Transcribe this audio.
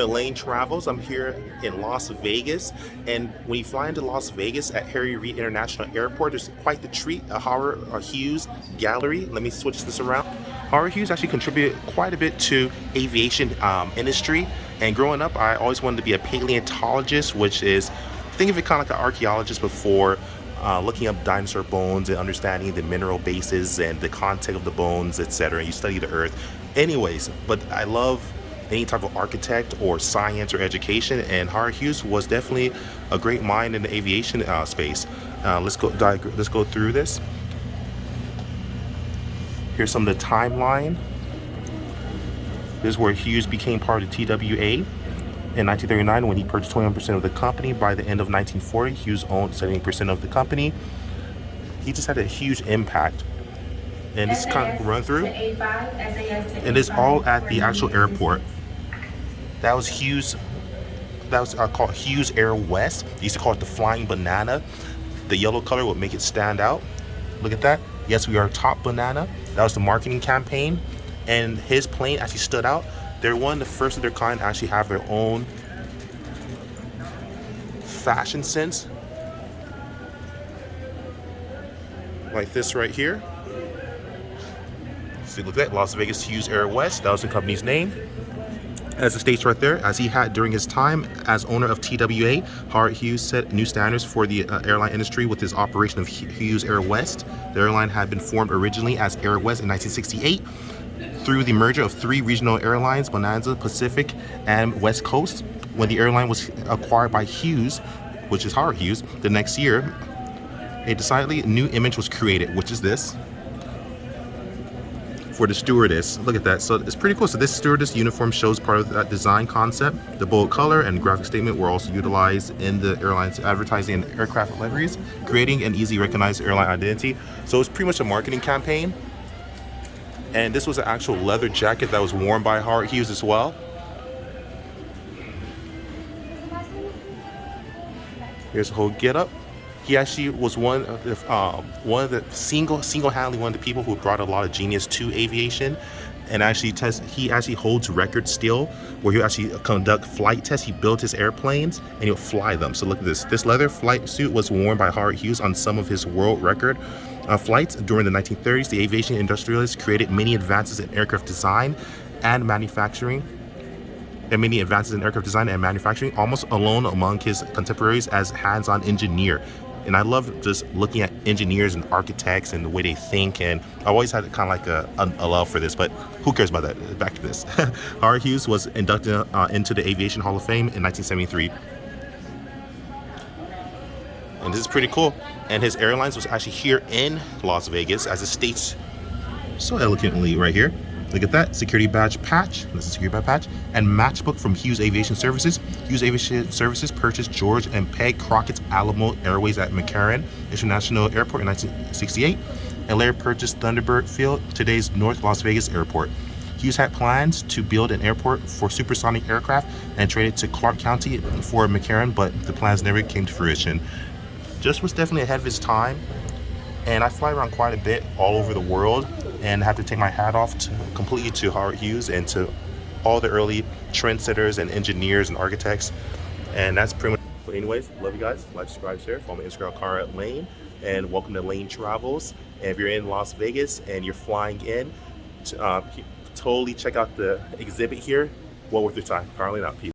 Layn Travels. I'm here in Las Vegas, and when you fly into Las Vegas at Harry Reid International Airport, there's quite the treat, a Hughes gallery. Let me switch this around. Howard Hughes actually contributed quite a bit to aviation industry, and growing up I always wanted to be a paleontologist, which is, think of it kind of like an archaeologist before, looking up dinosaur bones and understanding the mineral bases and the content of the bones, etc. You study the earth. Anyways, but I love any type of architect or science or education, and Howard Hughes was definitely a great mind in the aviation space. Let's go through this. Here's some of the timeline. This is where Hughes became part of the TWA. In 1939, when he purchased 21% of the company. By the end of 1940, Hughes owned 70% of the company. He just had a huge impact. And this kind of run through. And it's all at the actual airport. That was Hughes. That was called Hughes Air West. They used to call it the Flying Banana. The yellow color would make it stand out. Look at that. Yes, we are top banana. That was the marketing campaign. And his plane actually stood out. They're one of the first of their kind to actually have their own fashion sense. Like this right here. See, look at that, Las Vegas Hughes Air West. That was the company's name. As it states right there, as he had during his time as owner of TWA, Howard Hughes set new standards for the airline industry with his operation of Hughes Air West. The airline had been formed originally as Air West in 1968 through the merger of three regional airlines, Bonanza, Pacific, and West Coast. When the airline was acquired by Hughes, which is Howard Hughes, the next year, a decidedly new image was created, which is this. For the stewardess. Look at that. So it's pretty cool. So this stewardess uniform shows part of that design concept. The bold color and graphic statement were also utilized in the airline's advertising and aircraft liveries, creating an easy recognized airline identity. So it's pretty much a marketing campaign. And this was an actual leather jacket that was worn by Howard Hughes as well. Here's the whole get-up. He actually was one of the single-handedly one of the people who brought a lot of genius to aviation, and he actually holds record still where he actually conduct flight tests. He built his airplanes and he'll fly them. So look at this. This leather flight suit was worn by Howard Hughes on some of his world record flights during the 1930s. The aviation industrialists created many advances in aircraft design and manufacturing. Almost alone among his contemporaries as hands-on engineer. And I love just looking at engineers and architects and the way they think, and I've always had kind of like a love for this, but who cares about that? Back to this. Howard Hughes was inducted into the Aviation Hall of Fame in 1973. And this is pretty cool. And his airlines was actually here in Las Vegas, as it states so elegantly right here. Look at that, security badge patch. This is a security badge patch. And matchbook from Hughes Aviation Services. Hughes Aviation Services purchased George and Peg Crockett's Alamo Airways at McCarran International Airport in 1968. And later purchased Thunderbird Field, today's North Las Vegas Airport. Hughes had plans to build an airport for supersonic aircraft and trade it to Clark County for McCarran, but the plans never came to fruition. Just was definitely ahead of his time. And I fly around quite a bit all over the world, and have to take my hat off completely to Howard Hughes and to all the early trendsetters and engineers and architects. And that's pretty much. But anyways, love you guys. Like, subscribe, share. Follow my Instagram, Conrad Layn, and welcome to Layn Travels. And if you're in Las Vegas and you're flying in, totally check out the exhibit here. Well worth your time. Conrad Layn out. Peace.